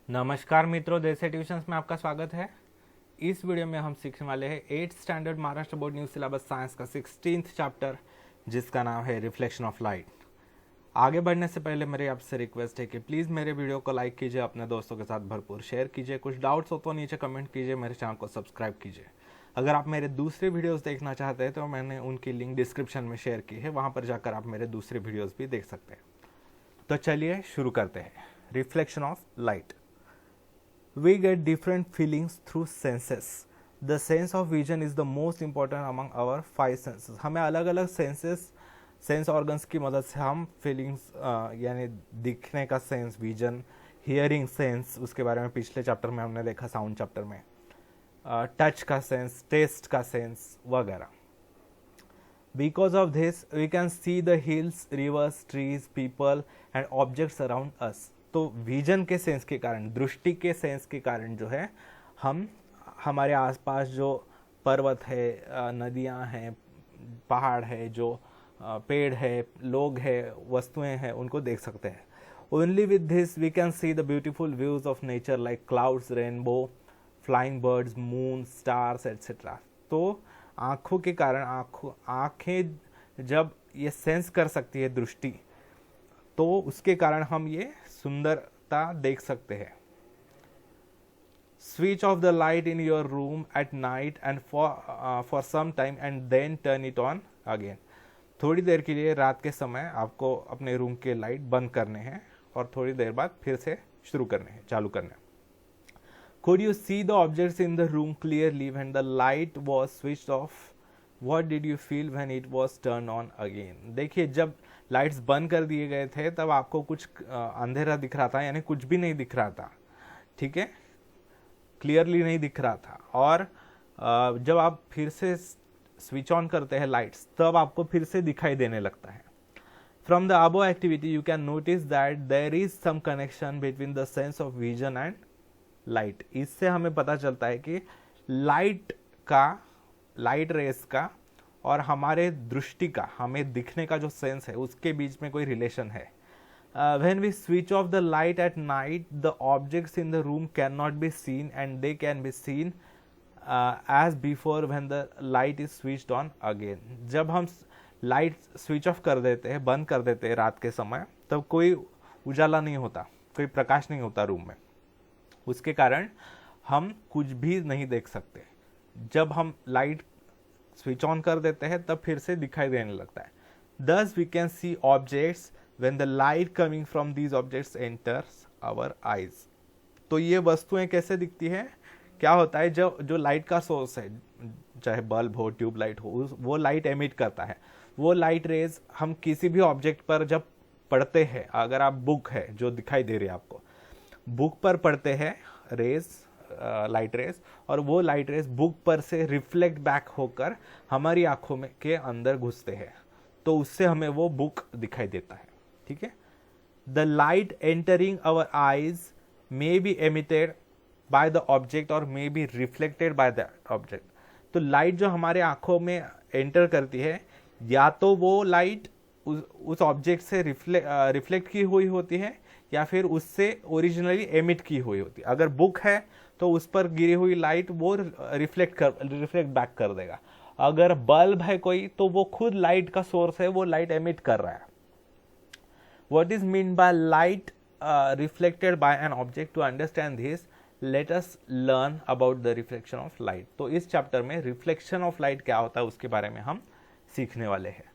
नमस्कार मित्रों, देसी ट्यूशंस में आपका स्वागत है। इस वीडियो में हम सीखने वाले हैं 8th standard Maharashtra board new syllabus science का 16th चैप्टर, जिसका नाम है रिफ्लेक्शन ऑफ लाइट। आगे बढ़ने से पहले मेरी आपसे रिक्वेस्ट है कि प्लीज़ मेरे वीडियो को लाइक कीजिए, अपने दोस्तों के साथ भरपूर शेयर कीजिए। कुछ डाउट्स हो तो नीचे कमेंट कीजिए, मेरे चैनल को सब्सक्राइब कीजिए। अगर आप मेरे दूसरे वीडियोस देखना चाहते हैं तो मैंने उनकी लिंक डिस्क्रिप्शन में शेयर की है, वहाँ पर जाकर आप मेरे दूसरे वीडियोस भी देख सकते हैं। तो चलिए शुरू करते हैं। Reflection of light. We get different feelings through senses. The sense of vision is the most important among our 5 senses. हमें अलग अलग सेंस ऑर्गन्स की मदद से हम फीलिंग्स यानी दिखने का सेंस, विजन, हियरिंग सेंस, उसके बारे में पिछले चैप्टर में हमने देखा, साउंड चैप्टर में, टच का सेंस, टेस्ट का सेंस वगैरह। Because of this, we can see the hills, rivers, trees, people and objects around us. तो विजन के सेंस के कारण, दृष्टि के सेंस के कारण जो है, हम हमारे आसपास जो पर्वत है, नदियाँ हैं, पहाड़ है, जो पेड़ है, लोग हैं, वस्तुएं हैं, उनको देख सकते हैं। Only with this we can see the beautiful views of nature like clouds, rainbow, flying birds, moon, stars, etc. तो आँखों के कारण, आँखें जब ये सेंस कर सकती है दृष्टि, तो उसके कारण हम ये सुंदरता देख सकते हैं। Switch off the light in your room at night and for some time and then turn it on again. थोड़ी देर के लिए रात के समय आपको अपने रूम के लाइट बंद करने हैं और थोड़ी देर बाद फिर से शुरू करने हैं, चालू करने हैं। Could you see the objects in the room clearly when the light was switched off? What did you feel when it was turned on again? देखिए, जब लाइट्स बंद कर दिए गए थे तब आपको कुछ अंधेरा दिख रहा था, यानी कुछ भी नहीं दिख रहा था, ठीक है, क्लियरली नहीं दिख रहा था। और जब आप फिर से स्विच ऑन करते हैं लाइट्स, तब आपको फिर से दिखाई देने लगता है। From the above activity, you can notice that there is some connection between the sense of vision and light. इससे हमें पता चलता है कि लाइट रेस का और हमारे दृष्टि का, हमें दिखने का जो सेंस है, उसके बीच में कोई रिलेशन है। When we switch off the light at night, the objects in the room can not be seen and they can be seen as before when the light is switched on again. जब हम light switch off कर देते हैं, बंद कर देते हैं रात के समय, तब कोई उजाला नहीं होता, कोई प्रकाश नहीं होता रूम में, उसके कारण हम कुछ भी नहीं देख सकते। जब हम लाइट स्विच ऑन कर देते हैं तब फिर से दिखाई देने लगता है। Thus we can see objects when the light coming from these objects enters our eyes. तो ये वस्तुएं कैसे दिखती है, क्या होता है, जो लाइट का सोर्स है, चाहे बल्ब हो, ट्यूबलाइट हो, वो लाइट एमिट करता है। वो लाइट रेज हम किसी भी ऑब्जेक्ट पर जब पढ़ते हैं, अगर आप बुक है जो दिखाई दे रही है आपको, बुक पर पढ़ते हैं रेज, लाइट रेज, और वो लाइट रेज बुक पर से रिफ्लेक्ट बैक होकर हमारी आंखों में के अंदर घुसते हैं, तो उससे हमें वो बुक दिखाई देता है, ठीक है। The light entering our eyes may be emitted by the object और may be reflected by the object. तो लाइट जो हमारे आंखों में एंटर करती है, या तो वो लाइट उस ऑब्जेक्ट से रिफ्लेक्ट की हुई होती है, या फिर उससे ओरिजिनली एमिट की हुई होती है। अगर बुक है तो उस पर गिरी हुई लाइट वो रिफ्लेक्ट बैक कर देगा। अगर बल्ब है कोई, तो वो खुद लाइट का सोर्स है, वो लाइट एमिट कर रहा है। What is mean by light reflected by an object? To understand this, let us learn about the reflection of light. तो इस चैप्टर में रिफ्लेक्शन ऑफ लाइट क्या होता है उसके बारे में हम सीखने वाले हैं।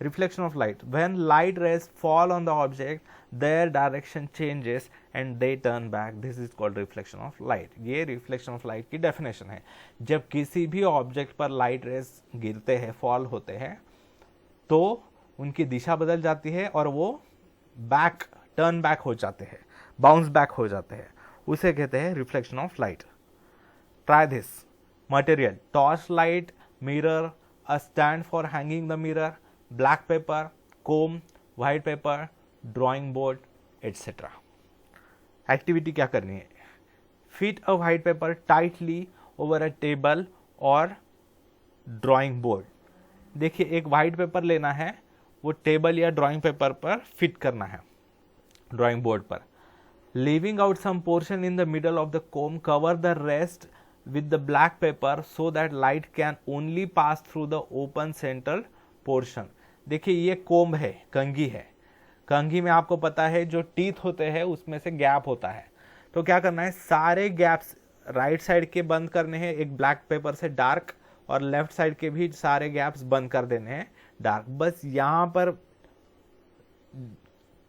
Reflection of light. When light rays fall on the object, their direction changes and they turn back. This is called reflection of light. ये reflection of light की definition है। जब किसी भी ऑब्जेक्ट पर लाइट रेस गिरते हैं, फॉल होते हैं, तो उनकी दिशा बदल जाती है और वो टर्न बैक हो जाते हैं, बाउंस बैक हो जाते हैं। उसे कहते हैं reflection of light. Try this. Material: torch light, mirror, a stand for hanging the mirror, black paper, comb, white paper, drawing board, etcetera. Activity क्या करनी है? Fit a white paper tightly over a table और drawing board. देखिए, एक white paper लेना है, वो table या ड्राइंग पेपर पर फिट करना है, ड्राइंग बोर्ड पर। leaving out some portion in the middle of the comb, cover the rest with the black paper so that light can only pass through the open central portion. देखिए ये comb है, कंघी है, कंघी में आपको पता है जो टीथ होते हैं उसमें से गैप होता है, तो क्या करना है, सारे गैप्स राइट साइड के बंद करने हैं एक ब्लैक पेपर से डार्क, और लेफ्ट साइड के भी सारे गैप्स बंद कर देने हैं डार्क, बस यहां पर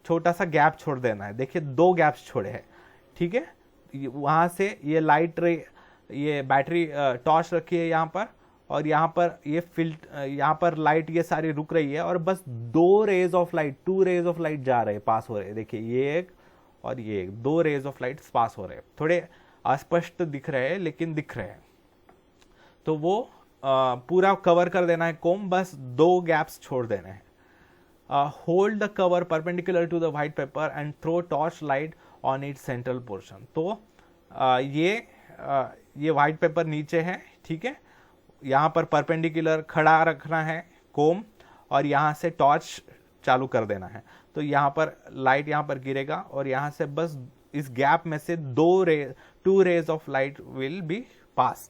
छोटा सा गैप छोड़ देना है। देखिए 2 गैप्स छोड़े हैं, ठीक है, वहां से ये लाइट रे, ये बैटरी टॉर्च रखी है यहाँ पर, और यहाँ पर ये यहाँ पर लाइट ये सारी रुक रही है, और बस 2 rays of light, 2 rays of light जा रहे हैं, पास हो रहे हैं। देखिए ये एक और ये एक, 2 रेज ऑफ लाइट पास हो रहे हैं, थोड़े अस्पष्ट दिख रहे हैं लेकिन दिख रहे हैं। तो वो पूरा कवर कर देना है कोम, बस 2 गैप्स छोड़ देने हैं। Hold the cover perpendicular to the white paper and throw torch light on it central portion. तो ये व्हाइट पेपर नीचे है, ठीक है, यहाँ पर परपेंडिकुलर खड़ा रखना है कोम, और यहाँ से टॉर्च चालू कर देना है, तो यहाँ पर लाइट यहाँ पर गिरेगा, और यहाँ से बस इस गैप में से 2 rays of light will be pass.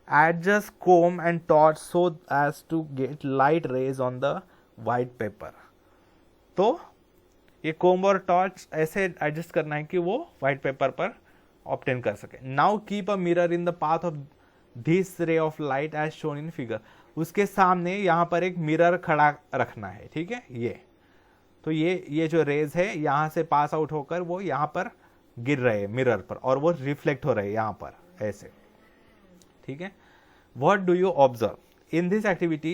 Adjust comb and torch so as to get light rays on the white paper. तो ये कोम्ब और टॉर्च ऐसे एडजस्ट करना है कि वो व्हाइट पेपर पर ऑब्टेन कर सके। Now keep a mirror in the path of this ray of light as shown in figure. उसके सामने यहाँ पर एक मिरर खड़ा रखना है, ठीक है, तो ये जो रेज है यहाँ से पास आउट होकर वो यहाँ पर गिर रहे हैं मिरर पर, और वो रिफ्लेक्ट हो रहे हैं यहाँ पर ऐसे, ठीक है। What do you observe? In this activity,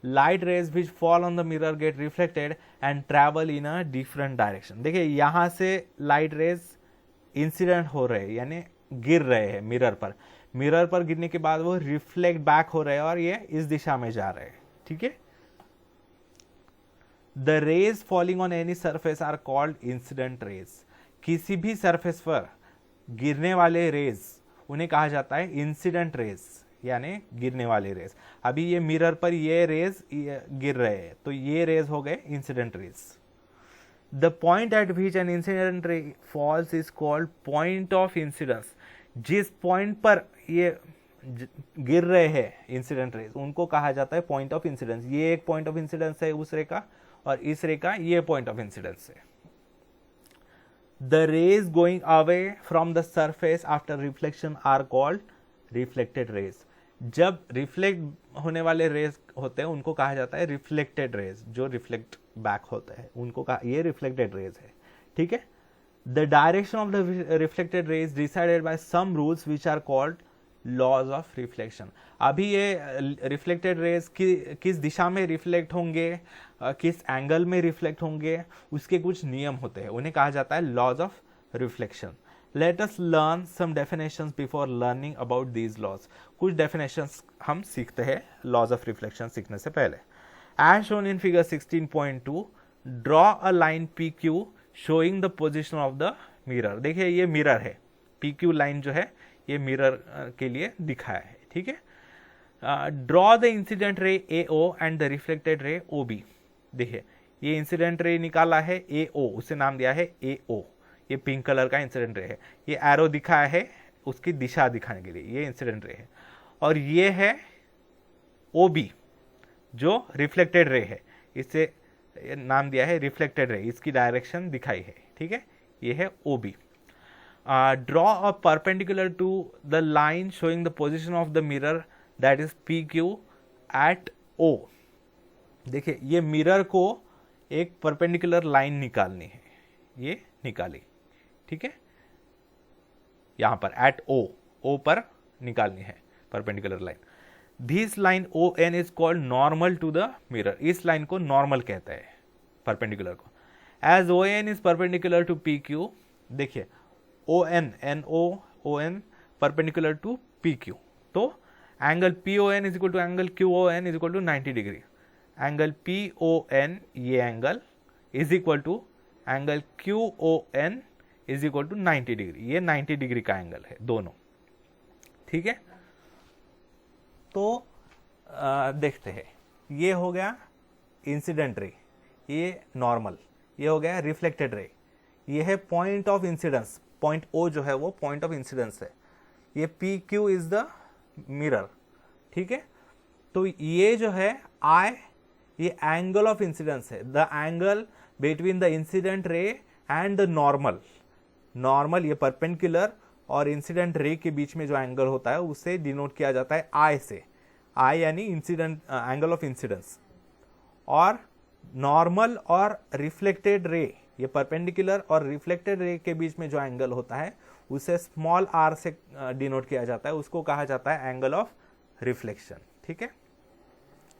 light rays which fall on the mirror get reflected and travel in a different direction. देखिए यहाँ से लाइट रेज इंसिडेंट हो रहे हैं, यानी गिर रहे हैं मिरर पर गिरने के बाद वो रिफ्लेक्ट बैक हो रहे हैं और ये इस दिशा में जा रहे हैं, ठीक है। The rays falling on any surface are called incident rays. किसी भी सरफेस पर गिरने वाले रेज उन्हें कहा जाता है इंसिडेंट रेज, यानी गिरने वाले रेज। अभी ये मिरर पर ये रेज गिर रहे हैं, तो ये रेज हो गए incident rays. The point at which an incident ray falls is called point of incidence. जिस पॉइंट पर ये गिर रहे हैं इंसिडेंट रेज उनको कहा जाता है पॉइंट ऑफ इंसिडेंस। ये एक पॉइंट ऑफ इंसिडेंस है उस रे का, और इस रे का ये पॉइंट ऑफ इंसिडेंस है। The rays going away from the surface after reflection are called reflected rays. जब रिफ्लेक्ट होने वाले रेज होते हैं उनको कहा जाता है रिफ्लेक्टेड रेज, जो रिफ्लेक्ट बैक होता है उनको कहा, ये रिफ्लेक्टेड रेज है, ठीक है। The direction of the reflected rays decided by some rules which are called laws of reflection. अभी ये रिफ्लेक्टेड रेज किस दिशा में रिफ्लेक्ट होंगे, किस एंगल में रिफ्लेक्ट होंगे, उसके कुछ नियम होते हैं, उन्हें कहा जाता है laws of reflection. Let us learn some definitions before learning about these laws. कुछ definitions हम सीखते हैं laws of reflection सीखने से पहले। As shown in figure 16.2, draw a line PQ showing the position of the mirror. देखिए ये mirror है, PQ लाइन जो है ये मिरर के लिए दिखाया है, ठीक है। Draw the incident ray AO and the reflected ray OB. देखिए ये इंसिडेंट रे निकाला है AO, उसे नाम दिया है AO, ये पिंक कलर का इंसिडेंट रे है, ये एरो दिखाया है उसकी दिशा दिखाने के लिए, ये इंसिडेंट रे है, और ये है OB जो रिफ्लेक्टेड रे है, इसे नाम दिया है रिफ्लेक्टेड रे, इसकी डायरेक्शन दिखाई है, ठीक है, ये है OB। Draw a perpendicular to the line showing the position of the mirror that is PQ at O। देखिए ये मिरर को एक परपेंडिकुलर लाइन निकालनी है, ये निकाली, ठीक है, यहां पर एट O पर निकालनी है perpendicular line. This line ON is called normal to the mirror. इस लाइन को नॉर्मल कहते हैं परपेंडिकुलर को। As ON is perpendicular to PQ, देखिए ON परपेंडिकुलर टू PQ, तो angle PON is equal to angle QON is equal to 90 degree. Angle PON ये angle is equal to angle QON is equal to 90 degree, ये 90 degree का angle है दोनों, ठीक है। तो देखते हैं, ये हो गया इंसिडेंट रे, ये नॉर्मल, ये हो गया रिफ्लेक्टेड रे, ये है point of incidence, point O जो है वो पॉइंट ऑफ इंसिडेंस है, ये P Q is the mirror, ठीक है। तो ये जो है आई, ये एंगल ऑफ इंसिडेंस है, the angle between the incident ray and the normal, normal ये परपेंडिकुलर और इंसिडेंट रे के बीच में जो एंगल होता है उसे डिनोट किया जाता है आई से, आई यानी इंसिडेंट एंगल ऑफ इंसिडेंस। और नॉर्मल और रिफ्लेक्टेड रे, ये परपेंडिकुलर और रिफ्लेक्टेड रे के बीच में जो एंगल होता है उसे स्मॉल आर से डिनोट किया जाता है, उसको कहा जाता है एंगल ऑफ रिफ्लेक्शन, ठीक है।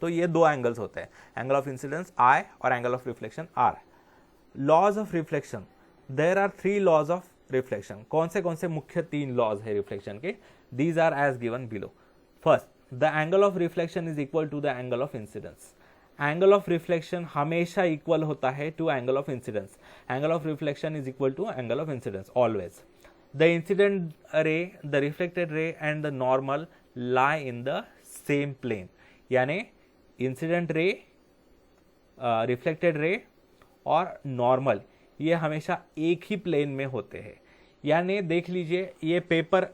तो ये दो एंगल्स होते हैं, एंगल ऑफ इंसिडेंस आई और angle of reflection R. Laws of reflection, there are 3 laws of reflection. कौन से मुख्य 3 लॉज है रिफ्लेक्शन के? These are as given below. First, the angle of reflection is equal to the angle of incidence. Angle of reflection हमेशा equal होता है to angle of incidence. Angle of reflection is equal to angle of incidence always. The incident ray, the reflected ray and the normal lie in the same plane, यानी incident ray, reflected ray और normal ये हमेशा एक ही plane में होते हैं। यानी देख लीजिए, ये पेपर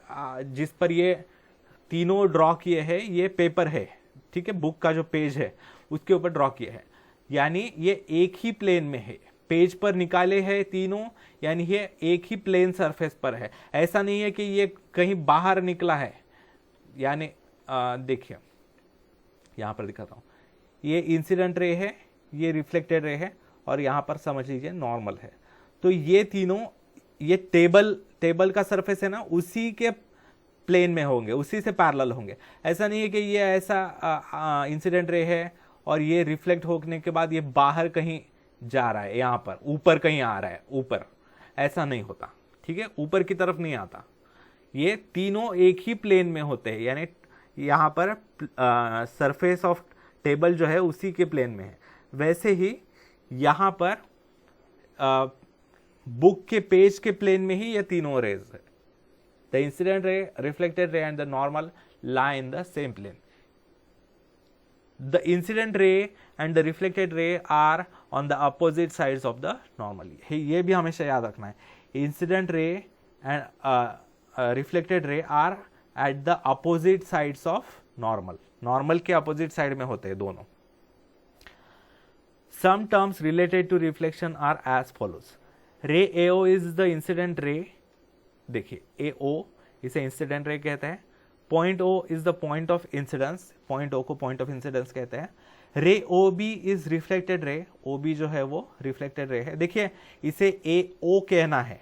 जिस पर ये तीनों ड्रॉ किए हैं ये पेपर है, ठीक है, बुक का जो पेज है उसके ऊपर ड्रॉ किए हैं, यानी ये एक ही प्लेन में है। पेज पर निकाले हैं तीनों, यानी ये एक ही प्लेन सरफेस पर है। ऐसा नहीं है कि ये कहीं बाहर निकला है। यानी देखिए यहां पर दिखाता हूं, ये इंसिडेंट रे है, ये रिफ्लेक्टेड रे है और यहां पर समझ लीजिए नॉर्मल है। तो ये तीनों, ये टेबल का सरफेस है ना, उसी के प्लेन में होंगे, उसी से पैरेलल होंगे। ऐसा नहीं है कि ये ऐसा इंसिडेंट रे है और ये रिफ्लेक्ट होने के बाद ये बाहर कहीं जा रहा है, यहां पर ऊपर कहीं आ रहा है ऊपर, ऐसा नहीं होता, ठीक है, ऊपर की तरफ नहीं आता। ये तीनों एक ही प्लेन में होते हैं, यानी यहां पर सरफेस ऑफ टेबल जो है उसी के प्लेन में है। वैसे ही यहां पर बुक के पेज के प्लेन में ही ये तीनों रेज है। The incident ray, reflected ray and the normal lie in the same plane. The incident ray and the reflected ray are on the opposite sides of the normal। ये भी हमेशा याद रखना है, incident ray and reflected ray are at the opposite sides of normal। normal के opposite side में होते हैं दोनों। Some terms related to reflection are as follows। ray AO is the incident ray, देखिए AO इसे incident ray कहते हैं। Point O is the point of incidence, point O को पॉइंट ऑफ इंसिडेंस कहते हैं। रे ओ B is reflected ray, O B जो है वो रिफ्लेक्टेड रे है। देखिए इसे ए ओ कहना है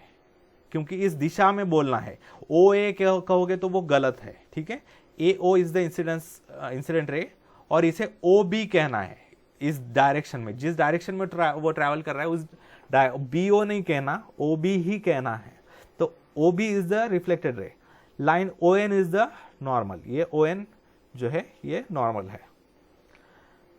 क्योंकि इस दिशा में बोलना है, ओ ए कहोगे तो वो गलत है, ठीक है। A O is the incident ray और इसे ओ बी कहना है इस डायरेक्शन में, जिस डायरेक्शन में वो ट्रैवल कर रहा है उस बी ओ नहीं कहना, ओ बी ही कहना है। तो O B is the reflected ray. Line O N is the normal, ये ओ एन जो है ये नॉर्मल है।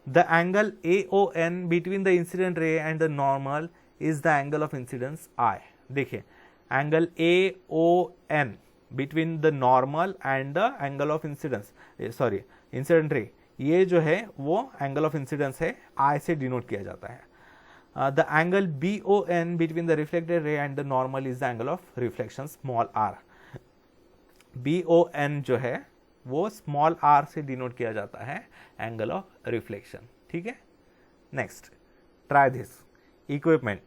The angle A O N between the incident ray and the normal is the angle of incidence I. देखिए angle A O N between the normal and the angle of incidence, sorry incident ray, ये जो है वो angle of incidence है, आई से denote किया जाता है। The angle B O N between the reflected ray and the normal is the angle of reflection small R. B O N जो है वो स्मॉल आर से डिनोट किया जाता है एंगल ऑफ रिफ्लेक्शन, ठीक है। Next, try this. Equipment,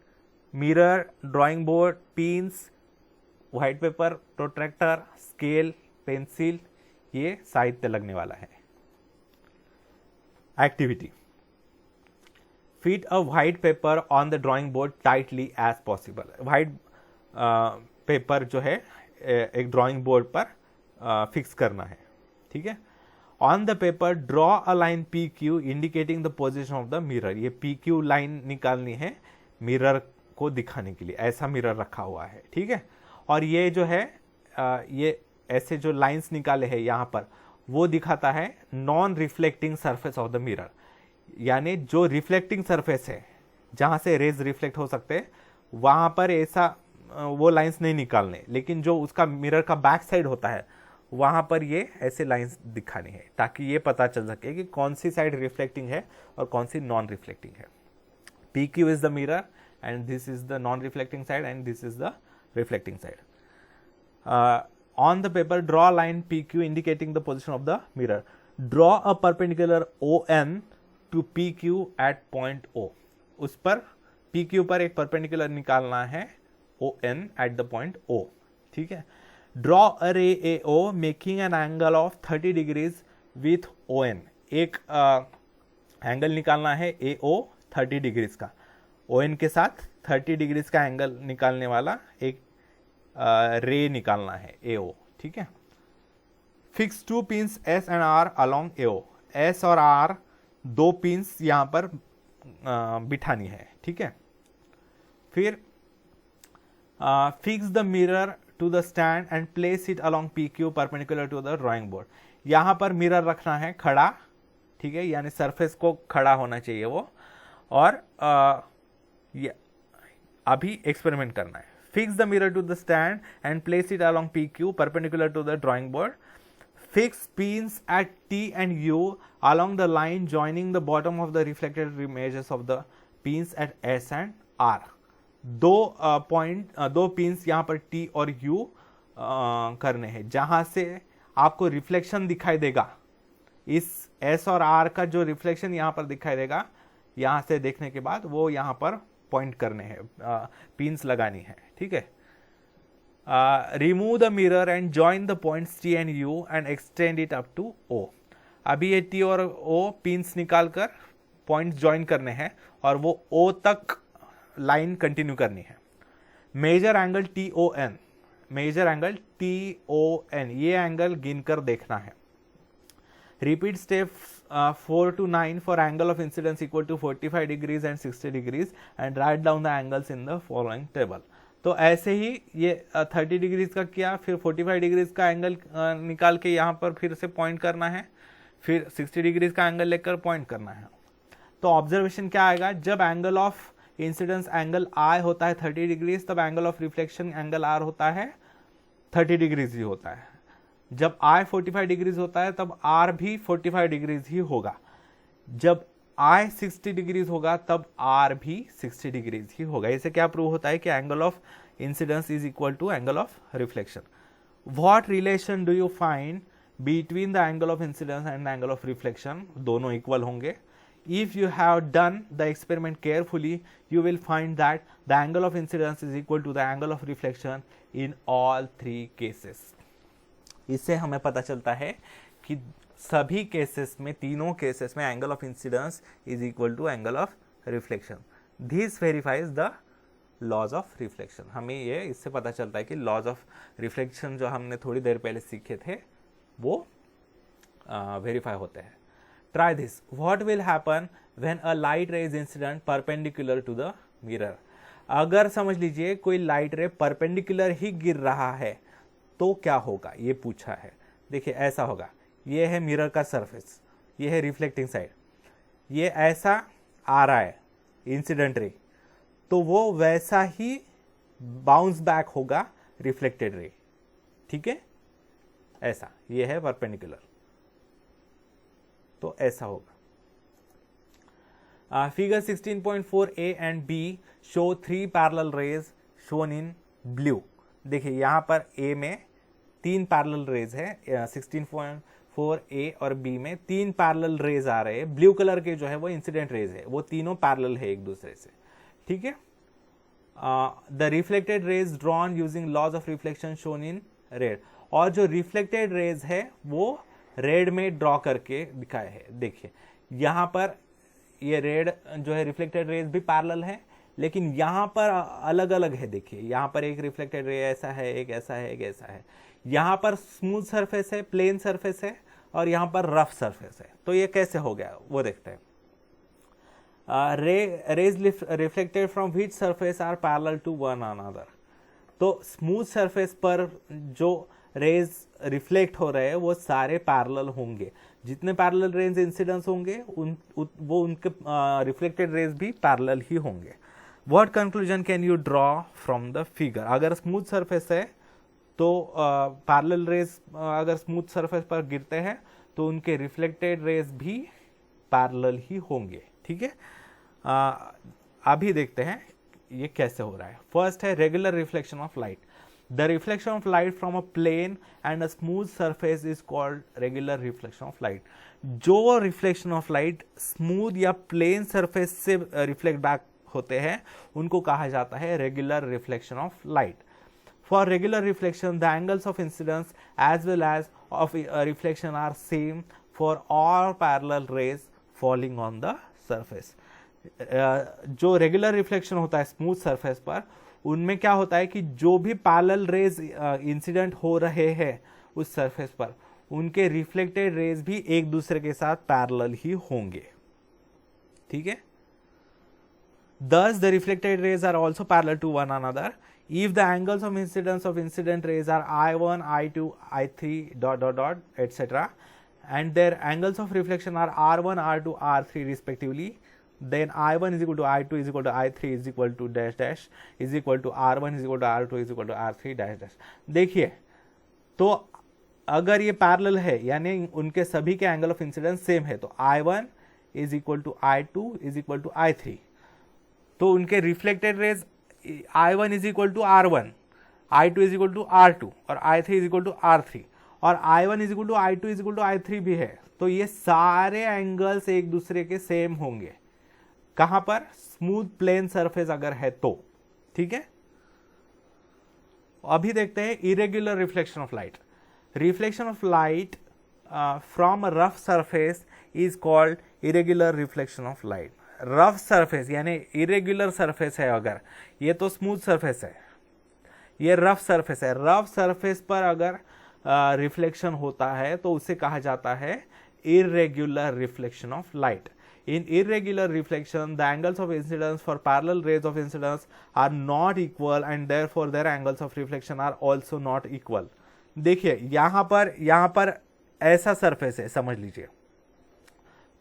mirror, drawing board, pins, white paper, protractor, scale, pencil, ये साहित्य लगने वाला है। Activity, fit a white paper on the drawing board tightly as possible. White paper जो है एक ड्राइंग बोर्ड पर फिक्स करना है, ठीक है। On the paper draw a line P Q indicating the position of the mirror. ये P Q line निकालनी है मिरर को दिखाने के लिए, ऐसा मिरर रखा हुआ है, ठीक है। और ये जो है ये ऐसे जो लाइंस निकाले हैं यहाँ पर वो दिखाता है non reflecting surface of the mirror, यानी जो रिफ्लेक्टिंग सरफेस है जहां से रेज रिफ्लेक्ट हो सकते हैं वहां पर ऐसा वो लाइंस नहीं निकालने, लेकिन जो उसका मिरर का बैक साइड होता है वहां पर ये ऐसे लाइंस दिखानी है ताकि ये पता चल सके कि कौन सी साइड रिफ्लेक्टिंग है और कौन सी नॉन रिफ्लेक्टिंग है। P Q is the mirror, and this is the non-reflecting side and this is the reflecting side. On the paper, draw a line PQ indicating the position of the mirror. Draw a perpendicular ON to PQ at point O. उस पर PQ पर एक perpendicular निकालना है ON at the point O. ठीक है. Draw a ray AO making an angle of 30 degrees with ON. एक angle निकालना है AO 30 डिग्रीज का, ON के साथ 30 डिग्रीज का एंगल निकालने वाला एक रे निकालना है AO. ठीक है. Fix 2 pins S and R along AO. S और R दो पिंस यहां पर बिठानी है. ठीक है. फिर fix the mirror to the stand and place it along PQ perpendicular to the drawing board. यहां पर मिरर रखना है खड़ा. ठीक है, यानी सरफेस को खड़ा होना चाहिए वो. और अभी एक्सपेरिमेंट करना है. Fix the mirror to the stand and place it along PQ perpendicular to the drawing board. Fix pins at T and U along the line joining the bottom of the reflected images of the pins at S and R. दो pins यहां पर T और U करने हैं जहां से आपको reflection दिखाई देगा. इस S और R का जो रिफ्लेक्शन यहां पर दिखाई देगा, यहां से देखने के बाद वो यहां पर पॉइंट करने हैं, पिंस लगानी है. ठीक है. Remove the mirror and join the points T and U and extend it up to O. अभी ये T और O पिंस निकालकर पॉइंट्स ज्वाइन करने हैं और वो O तक लाइन कंटिन्यू करनी है. Measure angle TON. Measure angle TON, ये एंगल गिनकर देखना है. Repeat step 4 to 9 for angle of incidence equal to 45 degrees and 60 degrees and write down the angles in the following table. तो ऐसे ही ये 30 डिग्रीज का किया, फिर 45 डिग्रीज का एंगल निकाल के यहाँ पर फिर से पॉइंट करना है, फिर 60 डिग्रीज का एंगल लेकर पॉइंट करना है. तो ऑब्जर्वेशन क्या आएगा, जब angle of incidence angle I होता है 30 डिग्रीज, तब angle of reflection angle R होता है 30 डिग्रीज ही होता है. जब I 45 डिग्रीज होता है तब R भी 45 डिग्रीज ही होगा. जब I 60 डिग्रीज होगा तब R भी 60 डिग्रीज ही होगा. इससे क्या प्रूव होता है कि angle of incidence is equal to angle of reflection. What relation do you find between the angle of incidence and angle of reflection? दोनों इक्वल होंगे. If you have done the experiment carefully, you will find that the angle of incidence is equal to the angle of reflection in all 3 cases. इससे हमें पता चलता है कि सभी cases में, तीनों केसेस में angle of incidence is equal to angle of reflection. This verifies the laws of reflection. हमें ये इससे पता चलता है कि लॉज ऑफ रिफ्लेक्शन जो हमने थोड़ी देर पहले सीखे थे वो वेरीफाई होते हैं. Try this. What will happen when a light ray is incident perpendicular to the mirror? अगर समझ लीजिए कोई लाइट रे परपेंडिकुलर ही गिर रहा है तो क्या होगा, ये पूछा है. देखिए ऐसा होगा, ये है मिरर का सरफेस, ये है रिफ्लेक्टिंग साइड, ये ऐसा आ रहा है इंसिडेंट रे, तो वो वैसा ही बाउंस बैक होगा रिफ्लेक्टेड रे. ठीक है, ऐसा ये है परपेंडिकुलर, तो ऐसा होगा. Figure 16.4 A and B show 3 parallel raise shown in blue. देखिए यहाँ पर A में 3 पैरेलल रेज है, 16.4 A और B में 3 पैरेलल रेज आ रहे हैं. ब्लू कलर के जो है वो इंसिडेंट रेज है, वो तीनों पैरेलल है एक दूसरे से. ठीक है. The reflected rays drawn using laws of reflection shown in red. और जो रिफ्लेक्टेड रेज है वो रेड में ड्रॉ करके दिखाए है. देखिए यहाँ पर ये रेड जो है रिफ्लेक्टेड रेज भी पैरेलल है, लेकिन यहाँ पर अलग अलग है. देखिए यहाँ पर एक रिफ्लेक्टेड रे ऐसा है, एक ऐसा है, एक ऐसा है. यहाँ पर स्मूथ सरफेस है, प्लेन सरफेस है, और यहाँ पर रफ सरफेस है. तो ये कैसे हो गया वो देखते हैं. Rays reflected from which surface are parallel to one another. तो स्मूथ सरफेस पर जो रेज रिफ्लेक्ट हो रहे हैं वो सारे पैरेलल होंगे. जितने पैरेलल रेज इंसिडेंस होंगे वो उनके रिफ्लेक्टेड रेज भी पैरेलल ही होंगे. What conclusion can you draw from the figure? अगर स्मूथ सरफेस है तो पैरेलल रेज अगर स्मूथ सरफेस पर गिरते हैं तो उनके रिफ्लेक्टेड रेज भी पैरेलल ही होंगे. ठीक है. अभी देखते हैं ये कैसे हो रहा है। फर्स्ट है regular reflection of light. The reflection of light from a plane and a smooth surface is called regular reflection of light. जो रिफ्लेक्शन ऑफ लाइट स्मूथ या प्लेन सरफेस से रिफ्लेक्ट बैक होते हैं उनको कहा जाता है regular reflection of light. For regular reflection, the angles of incidence as well as of reflection are same for all parallel rays falling on the surface. जो regular reflection होता है स्मूथ सरफेस पर, उनमें क्या होता है कि जो भी पैरेलल रेज इंसिडेंट हो रहे हैं उस सरफेस पर, उनके रिफ्लेक्टेड रेज भी एक दूसरे के साथ पैरेलल ही होंगे। ठीक है। Thus, the reflected rays are also parallel to one another. If the angles of incidence of incident rays are I1, I2, I3, etc., and their angles of reflection are R1, R2, R3 respectively, then I1 is equal to I2 is equal to I3 is equal to dash dash is equal to R1 is equal to R2 is equal to R3 dash dash। देखिए, तो अगर ये parallel है यानी उनके सभी के angle of incidence same है, तो I1 is equal to I2 is equal to I3, तो उनके reflected rays I1 is equal to R1, I2 is equal to R2 और I3 is equal to R3 और I1 is equal to I2 is equal to I3 भी है। तो ये सारे angles एक दूसरे के सेम होंगे। कहां पर? स्मूथ प्लेन सरफेस अगर है तो। ठीक है। अभी देखते हैं irregular reflection of light. Reflection of light from a rough surface is called irregular reflection of light. Rough surface यानी इरेग्युलर सरफेस है, अगर ये तो स्मूथ सरफेस है, ये रफ सरफेस है, रफ सरफेस पर अगर रिफ्लेक्शन होता है तो उसे कहा जाता है irregular reflection of light. In irregular reflection the angles of incidence for parallel rays of incidence are not equal and therefore their angles of reflection are also not equal. देखिए यहां पर ऐसा सरफेस है, समझ लीजिए,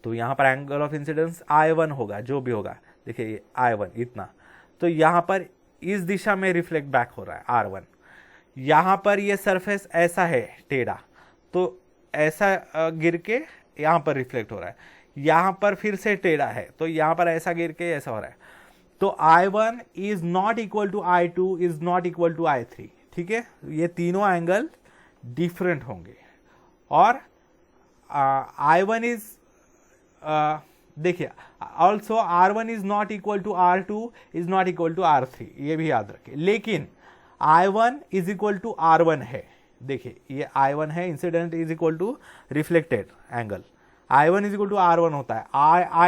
तो यहां पर एंगल ऑफ इंसिडेंस I1 होगा, जो भी होगा, देखिए ये I1 इतना, तो यहां पर इस दिशा में रिफ्लेक्ट बैक हो रहा है R1। यहां पर ये सरफेस ऐसा है टेढ़ा, तो ऐसा गिर के यहां पर रिफ्लेक्ट हो रहा है, यहां पर फिर से टेढ़ा है तो यहां पर ऐसा गिर के ऐसा हो रहा है। तो I1 is not equal to I2 is not equal to I3। ठीक है, ये तीनों एंगल डिफरेंट होंगे। और I1 इज देखिए also R1 is not equal to R2 is not equal to R3, ये भी याद रखें। लेकिन I1 is equal to R1 है, देखिए ये I1 है, incident is equal to reflected angle, I1 is equal to R1 होता है,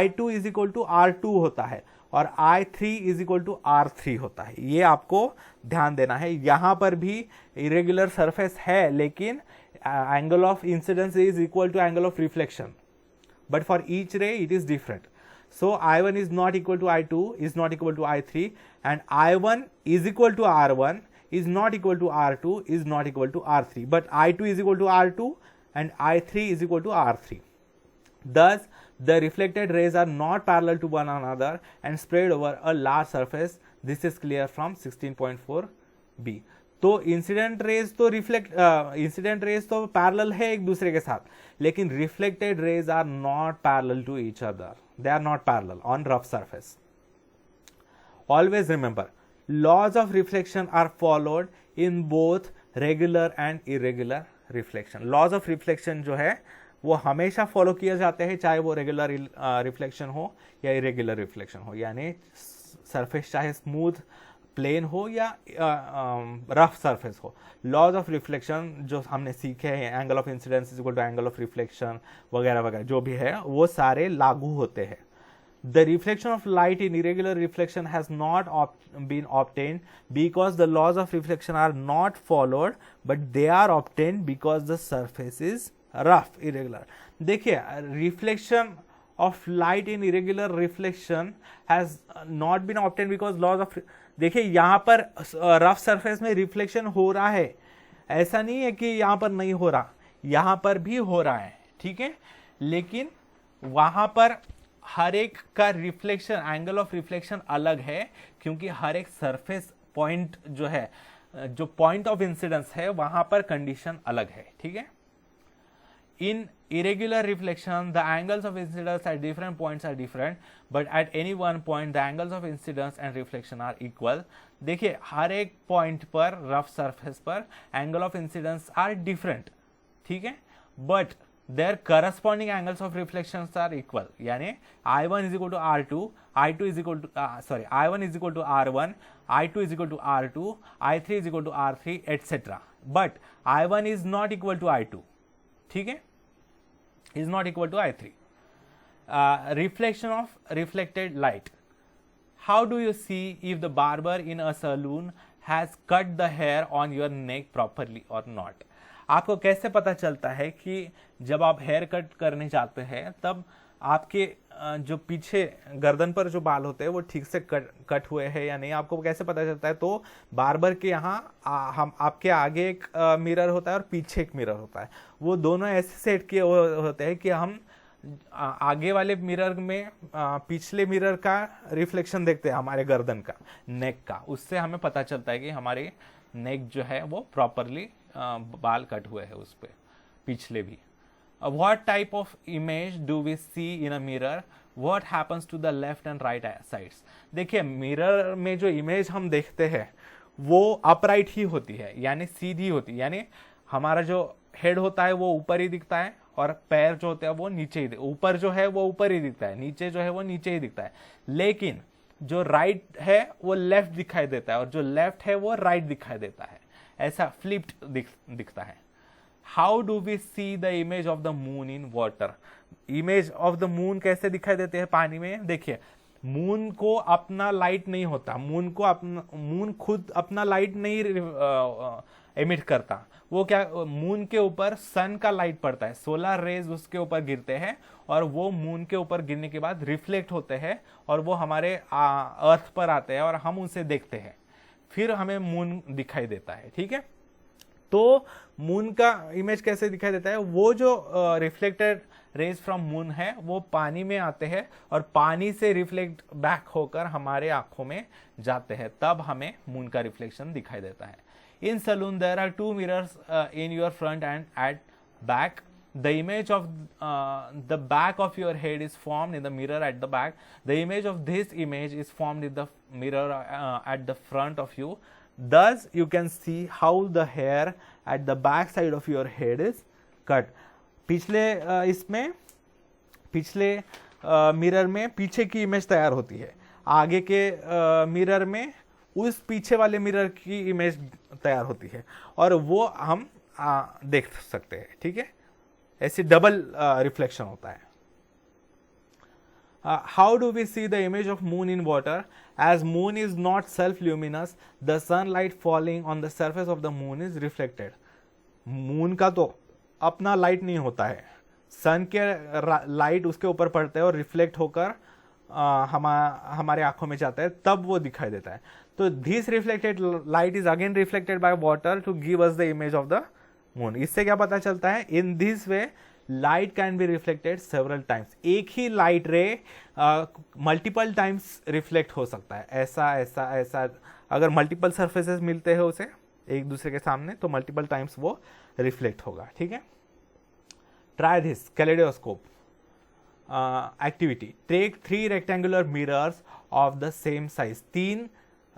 I2 is equal to R2 होता है और I3 is equal to R3 होता है। ये आपको ध्यान देना है। यहां पर भी इरेगुलर सरफेस है लेकिन angle of incidence is equal to angle of reflection, but for each ray it is different. So I1 is not equal to I2 is not equal to I3 and I1 is equal to R1 is not equal to R2 is not equal to R3, but I2 is equal to R2 and I3 is equal to R3. Thus the reflected rays are not parallel to one another and spread over a large surface. This is clear from 16.4b. तो incident raise तो parallel है एक दूसरे के साथ, लेकिन reflected rays are not parallel to each other, they are not parallel on rough surface. Always remember, laws of reflection are followed in both regular and irregular reflection. Laws of reflection जो है वो हमेशा follow किए जाते हैं, चाहे वो regular reflection हो या इरेगुलर रिफ्लेक्शन हो, यानी सरफेस चाहे स्मूथ प्लेन हो या रफ सरफेस हो। लॉज ऑफ रिफ्लेक्शन जो हमने सीखे हैं, angle of incidence is equal to angle of reflection वगैरह वगैरह जो भी है, वो सारे लागू होते हैं। The reflection of light in irregular reflection has not been obtained because the laws of reflection are not followed but they are obtained because the surface is rough irregular. देखिए reflection of light in irregular reflection has not been obtained because laws of, देखिए यहां पर rough surface में reflection हो रहा है, ऐसा नहीं है कि यहां पर नहीं हो रहा, यहां पर भी हो रहा है, ठीक है, लेकिन वहां पर हर एक का रिफ्लेक्शन एंगल ऑफ रिफ्लेक्शन अलग है क्योंकि हर एक सरफेस पॉइंट जो है, जो पॉइंट ऑफ इंसिडेंस है वहां पर कंडीशन अलग है। ठीक है, In irregular reflection, the angles of incidence at different points are different, but at any one point, the angles of incidence and reflection are equal. देखिए हर एक पॉइंट पर रफ सरफेस पर angle of incidence are different, ठीक है, but their corresponding angles of reflections are equal. यानी I1 is equal to R2, I2 is equal to I1 is equal to R1, I2 is equal to R2, I3 is equal to R3 etcetera. But I1 is not equal to I2, ठीक है, is not equal to I3. Reflection of reflected light. How do you see if the barber in a saloon has cut the hair on your neck properly or not? आपको कैसे पता चलता है कि जब आप हेयर कट करने जाते हैं तब आपके जो पीछे गर्दन पर जो बाल होते हैं वो ठीक से कट हुए हैं या नहीं, आपको कैसे पता चलता है? तो बार्बर के यहाँ हम आपके आगे एक मिरर होता है और पीछे एक मिरर होता है. वो दोनों ऐसे सेट किए हुए होते हैं कि हम आगे वाले मिरर में पिछले मिरर का रिफ्लेक्शन देखते हैं हमारे गर्दन का, नेक का. उससे हमें पता चलता है कि हमारे नेक जो है वो प्रॉपरली बाल कट हुए हैं उस पर, पिछले भी. What type of image do we see in a mirror? What happens to the left and right sides? देखिए मिरर में जो इमेज हम देखते हैं वो अपराइट ही होती है, यानी सीधी होती है. यानी हमारा जो हेड होता है वो ऊपर ही दिखता है और पैर जो होते हैं वो नीचे ही, ऊपर जो है वो ऊपर ही दिखता है, नीचे जो है वो नीचे ही दिखता है. लेकिन जो राइट है वो लेफ्ट दिखाई देता है और जो लेफ्ट है वो राइट दिखाई देता है. ऐसा फ्लिप्ड दिखता है. How do we see the image of the moon in water? Image of the moon कैसे दिखाई देते हैं पानी में? देखिए मून को अपना लाइट नहीं होता, मून खुद अपना लाइट नहीं एमिट करता. वो क्या, मून के ऊपर सन का लाइट पड़ता है, सोलर रेज उसके ऊपर गिरते हैं और वो मून के ऊपर गिरने के बाद रिफ्लेक्ट होते हैं और वो हमारे अर्थ पर आते हैं और हम उसे देखते हैं, फिर हमें मून दिखाई देता है. ठीक है, तो मून का इमेज कैसे दिखाई देता है? वो जो रिफ्लेक्टेड रेज फ्रॉम मून है वो पानी में आते हैं और पानी से रिफ्लेक्ट बैक होकर हमारे आंखों में जाते हैं, तब हमें मून का रिफ्लेक्शन दिखाई देता है. In salon there are 2 mirrors in your front and at back. The image of the back of your head is formed in the mirror at the back. The image of this image is formed in the mirror at the front of you. Thus, you can see how the hair at the back side of your head is cut. पिछले mirror में पीछे की image तैयार होती है, आगे के mirror में उस पीछे वाले मिरर की इमेज तैयार होती है और वो हम देख सकते हैं. ठीक है, ऐसी डबल रिफ्लेक्शन होता है. How do we see the image of moon in water? As moon is not self-luminous, the sunlight falling on the surface of the moon is reflected. Moon का तो अपना लाइट नहीं होता है, सन के लाइट उसके ऊपर पड़ता है और रिफ्लेक्ट होकर हमारे आंखों में जाता है, तब वो दिखाई देता है. तो this reflected light is again reflected by water to give us the image of the moon. इससे क्या पता चलता है? In this way light can be reflected several times. एक ही light ray multiple times reflect हो सकता है. ऐसा ऐसा ऐसा अगर मल्टीपल सरफेसेस मिलते हैं उसे एक दूसरे के सामने तो मल्टीपल टाइम्स वो रिफ्लेक्ट होगा. ठीक है, try this kaleidoscope activity. Take 3 rectangular mirrors of the same size. 3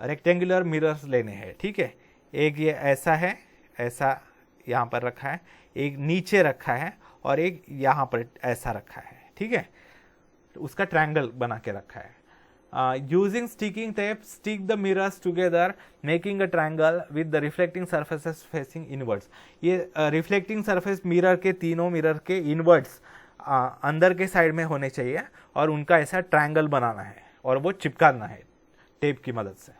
rectangular mirrors लेने हैं. ठीक है, एक ये ऐसा है, ऐसा यहाँ पर रखा है, एक नीचे रखा है और एक यहाँ पर ऐसा रखा है. ठीक है, उसका ट्रायंगल बना के रखा है. Using sticking tape stick the mirrors together making a triangle with the reflecting surfaces facing inwards. ये रिफ्लेक्टिंग सरफेस मिरर के तीनों मिरर के इनवर्ड्स अंदर के साइड में होने चाहिए और उनका ऐसा ट्रायंगल बनाना है और वो चिपकाना है टेप की मदद से.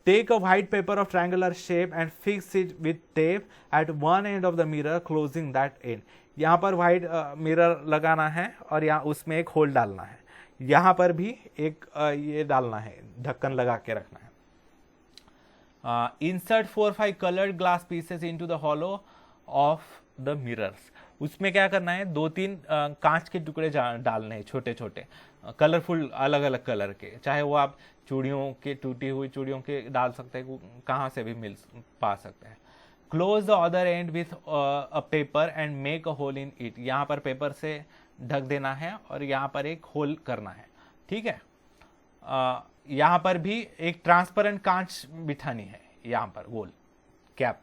Take a white paper of triangular shape and fix it with tape at one end of the mirror, closing that end. यहाँ पर white मिरर लगाना है और यहाँ उसमें एक होल डालना है. यहाँ पर भी एक ये डालना है, ढक्कन लगा के रखना है. Insert 4-5 colored glass pieces into the hollow of the mirrors. उसमें क्या करना है? 2-3 कांच के टुकड़े डालने हैं, छोटे छोटे कलरफुल, अलग अलग कलर के. चाहे वो आप चूड़ियों के, टूटी हुई चूड़ियों के डाल सकते हैं, कहाँ से भी पा सकते हैं. Close the other end with a paper and make a hole in it, यहाँ पर पेपर से ढक देना है और यहाँ पर एक होल करना है, ठीक है। यहाँ पर भी एक ट्रांसपेरेंट कांच बिठानी है, यहाँ पर गोल कैप,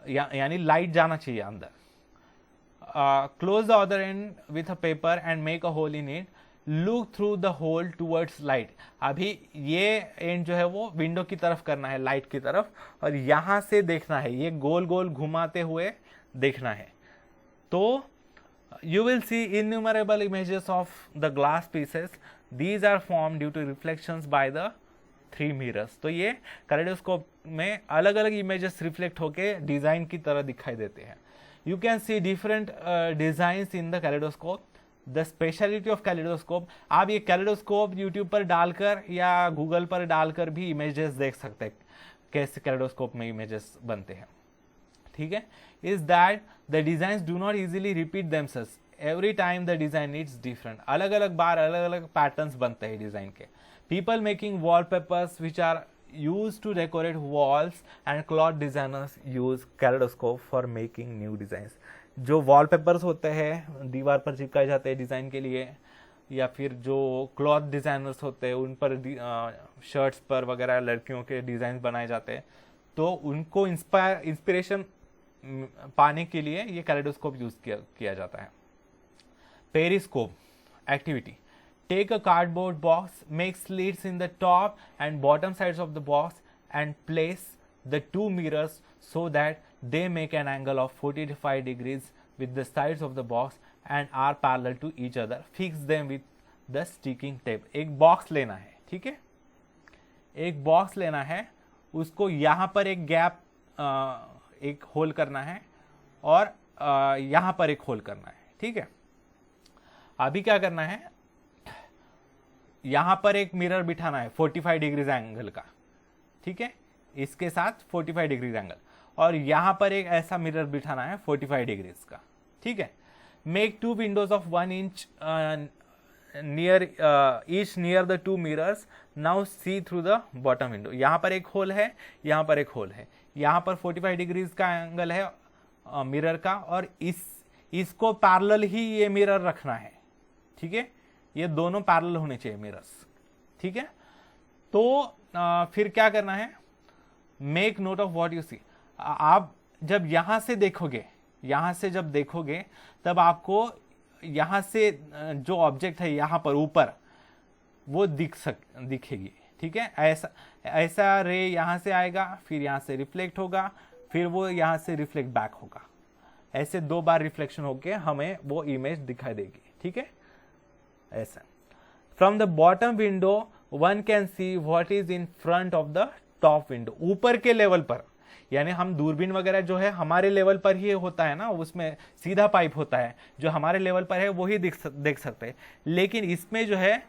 यानी लाइट जाना चाहिए अंदर। Close the other end with a paper and make a hole in it, look through the hole towards light. अभी ये एंड जो है वो विंडो की तरफ करना है, लाइट की तरफ, और यहां से देखना है, ये गोल गोल घुमाते हुए देखना है। तो you will see innumerable images of the glass pieces, these are formed due to reflections by the 3 mirrors। तो ये कैलेडोस्कोप में अलग अलग इमेजेस रिफ्लेक्ट होके डिजाइन की तरह दिखाई देते हैं। You can see different designs in the kaleidoscope। The speciality of kaleidoscope, आप ये कैलेडोस्कोप यूट्यूब पर डालकर या गूगल पर डालकर भी इमेजेस देख सकते हैं, कैसे कैलेडोस्कोप में इमेजेस बनते हैं, ठीक है। Is that the design do not easily repeat themselves, every time the design it's different, अलग अलग बार अलग अलग पैटर्न्स बनते हैं डिजाइन के। People making wallpapers which are used to decorate walls and cloth designers use kaleidoscope for making new designs। जो wallpapers होते हैं दीवार पर चिपकाए जाते हैं डिजाइन के लिए, या फिर जो क्लॉथ डिजाइनर्स होते हैं उन पर शर्ट्स पर वगैरह लड़कियों के डिजाइन बनाए जाते हैं, तो उनको इंस्पिरेशन पाने के लिए ये कैलेडोस्कोप यूज किया जाता है। Periscope activity, take a cardboard box, make slits in the top and bottom sides of the box and place the 2 mirrors so that they make an angle of 45 degrees with the sides of the box and are parallel to each other। Fix them with the sticking tape। एक box लेना है, ठीक है, एक box लेना है, उसको यहाँ पर एक गैप एक होल करना है और यहाँ पर एक होल करना है, ठीक है। अभी क्या करना है, यहां पर एक मिरर बिठाना है 45 डिग्रीज एंगल का, ठीक है, इसके साथ 45 डिग्रीज एंगल, और यहां पर एक ऐसा मिरर बिठाना है 45 डिग्रीज का, ठीक है। Make 2 Windows of 1 inch near each near the 2 mirrors, now see through the bottom window. यहां पर एक होल है, यहां पर एक होल है, यहां पर 45 डिग्रीज का एंगल है मिरर का, और इसको पैरेलल ही ये मिरर रखना है, ठीक है, ये दोनों पैरेलल होने चाहिए मिरर्स, ठीक है। तो फिर क्या करना है, make note of what you see. आप जब यहां से देखोगे, यहां से जब देखोगे तब आपको यहां से जो ऑब्जेक्ट है यहां पर ऊपर वो दिखेगी, ठीक है। ऐसा रे यहां से आएगा, फिर यहां से रिफ्लेक्ट होगा, फिर वो यहां से रिफ्लेक्ट बैक होगा, ऐसे 2 बार रिफ्लेक्शन होके हमें वो इमेज दिखाई देगी, ठीक है, ऐसा। From the bottom window one can see what is in front of the top window. ऊपर के लेवल पर, यानी हम दूरबीन वगैरह जो है हमारे लेवल पर ही होता है ना, उसमें सीधा पाइप होता है, जो हमारे लेवल पर है वही देख सकते हैं। लेकिन इसमें जो है,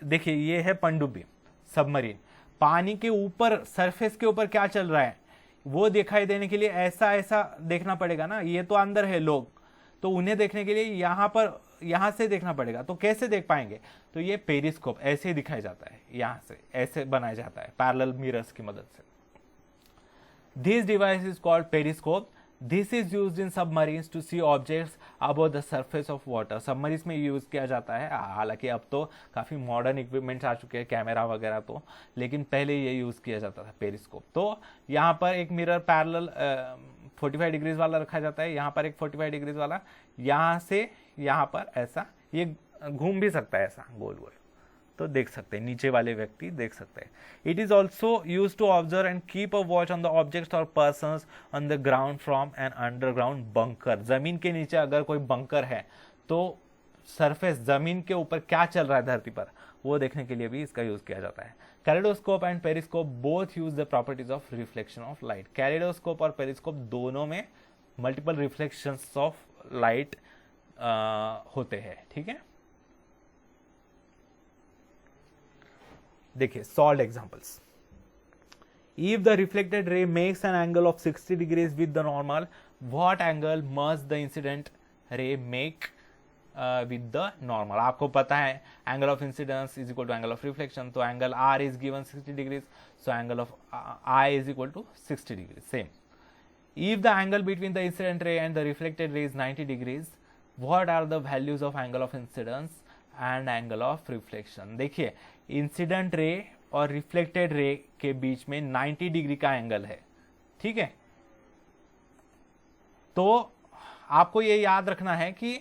देखिए ये है पनडुब्बी सबमरीन, पानी के ऊपर सरफेस के ऊपर क्या चल रहा है वो दिखाई देने के लिए ऐसा देखना पड़ेगा ना, ये तो अंदर है लोग, तो उन्हें देखने के लिए यहां से देखना पड़ेगा। तो कैसे देख पाएंगे, तो ये पेरिस्कोप ऐसे ही दिखाया जाता है, यहां से ऐसे बनाया जाता है पैरेलल मिरर्स की मदद से। This device is called periscope. This is used in submarines to see objects above the surface of water. Submarine में यूज किया जाता है, हालांकि अब तो काफी मॉडर्न इक्विपमेंट्स आ चुके हैं, कैमरा वगैरह तो, लेकिन पहले ये यूज किया जाता था पेरिस्कोप। तो यहाँ पर एक मिरर पैरेलल 45 डिग्रीज वाला रखा जाता है, यहाँ पर एक 45 डिग्रीज वाला, यहाँ से यहाँ पर ऐसा, ये घूम भी सकता है ऐसा गोल गोल, तो देख सकते हैं, नीचे वाले व्यक्ति देख सकते हैं। It is also use to observe and keep a watch on the objects और persons on the ground from an underground bunker. जमीन के नीचे अगर कोई बंकर है तो सरफेस, जमीन के ऊपर क्या चल रहा है धरती पर, वो देखने के लिए भी इसका यूज किया जाता है। Kaleidoscope and periscope both use the properties of reflection of light. Kaleidoscope और पेरिस्कोप दोनों में मल्टीपल रिफ्लेक्शंस ऑफ लाइट होते हैं, ठीक है। देखिए solve examples. If the reflected ray makes an angle of 60 degrees with the normal, what angle must the incident ray make with the normal. आपको पता है angle of incidence is equal to angle of reflection, तो angle R is given 60 degrees, so angle of I is equal to 60 degree. Same If the angle between the incident ray and the reflected ray is 90 degrees, what are the values of angle of incidence and angle of reflection? देखिए incident ray और reflected ray के बीच में 90 degree का angle है, ठीक है। तो आपको ये याद रखना है कि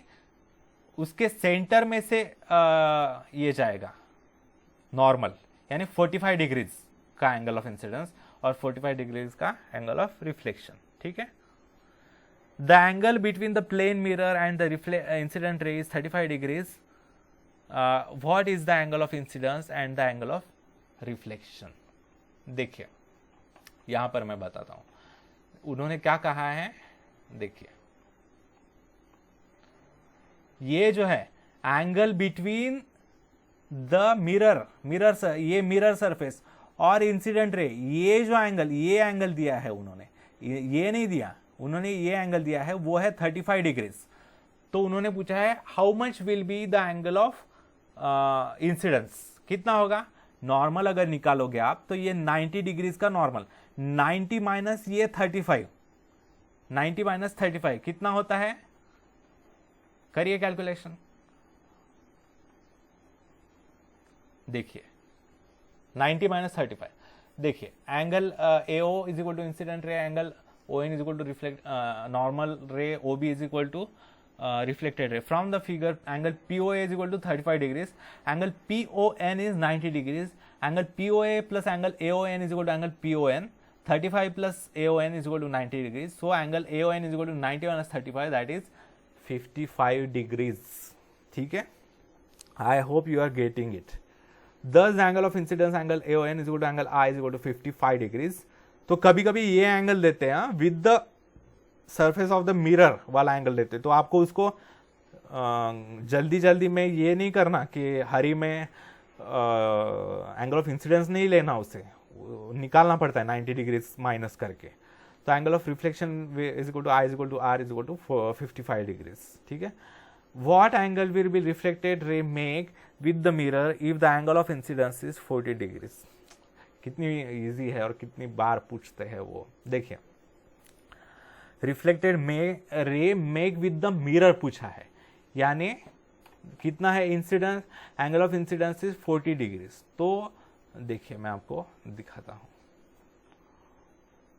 उसके सेंटर में से ये जाएगा नॉर्मल, यानी 45 डिग्रीज का एंगल ऑफ इंसिडेंस और 45 डिग्रीज का एंगल ऑफ रिफ्लेक्शन, ठीक है। The angle between the plane mirror and the incident ray is 35 degrees. What is the angle of incidence and the angle of reflection? देखिए यहां पर मैं बताता हूं उन्होंने क्या कहा है। देखिए ये जो है एंगल बिटवीन द मिरर ये मिरर सरफेस और इंसिडेंट रे, ये जो एंगल, ये एंगल दिया है उन्होंने, ये नहीं दिया, उन्होंने ये एंगल दिया है, वो है 35 डिग्रीज। तो उन्होंने पूछा है how much will be the angle of incidence, कितना होगा। नॉर्मल अगर निकालोगे आप तो ये 90 डिग्रीज का नॉर्मल, 90 माइनस ये 35, 90 माइनस 35 कितना होता है, करिए कैलकुलेशन। देखिए 90 माइनस 35, देखिए angle AO is equal to incident ray, angle ON is equal to reflect normal ray, OB is equal to reflected ray. From the figure, angle POA is equal to 35 degrees, angle PON is 90 degrees, angle POA plus angle AON is equal to angle PON, 35 plus AON is equal to 90 degrees. So angle AON is equal to 90 minus 35, that is 55 degrees. ठीक है, I hope you are getting it. Thus angle of incidence angle AON is equal to angle I is equal to 55 degrees. तो कभी कभी ये angle देते हैं with the surface of the mirror वाला angle देते, तो आपको उसको जल्दी जल्दी में ये नहीं करना कि हरी में एंगल ऑफ इंसिडेंस नहीं लेना, उसे निकालना पड़ता है 90 डिग्री माइनस करके। तो angle of reflection is equal to I is equal to R is equal to 55 degrees, ठीक है। What angle will be reflected ray make with the mirror if the angle of incidence is 40 degrees. कितनी easy है और कितनी बार पूछते हैं वो। देखिए reflected ray make with the mirror पूछा है, यानी कितना है incidence, angle of incidence is 40 degrees. तो देखिए मैं आपको दिखाता हूं,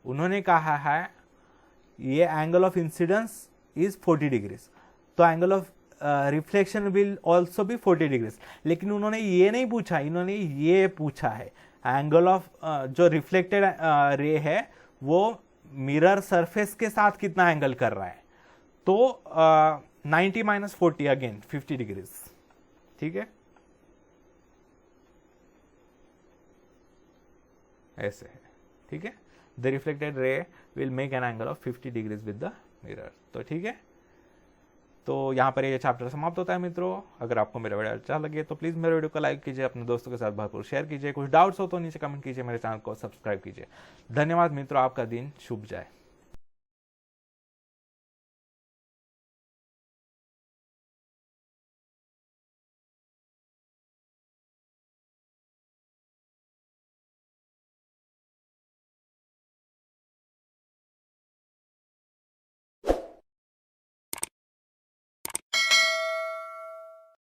उन्होंने कहा है ये angle of incidence is 40 degrees, तो angle of reflection will also be 40 degrees. लेकिन उन्होंने ये नहीं पूछा, इन्होंने ये पूछा है एंगल ऑफ जो रिफ्लेक्टेड रे है वो मिरर सरफेस के साथ कितना एंगल कर रहा है। तो 90 माइनस 40 अगेन 50 डिग्रीज, ठीक है, ऐसे है, ठीक है। द रिफ्लेक्टेड रे will make an angle of 50 degrees with the mirror. तो ठीक है, तो यहाँ पर ये चैप्टर समाप्त होता है मित्रों। अगर आपको मेरा वीडियो अच्छा लगे तो प्लीज़ मेरे वीडियो को लाइक कीजिए, अपने दोस्तों के साथ भरपूर शेयर कीजिए, कुछ डाउट्स हो तो नीचे कमेंट कीजिए, मेरे चैनल को सब्सक्राइब कीजिए। धन्यवाद मित्रों, आपका दिन शुभ जाए।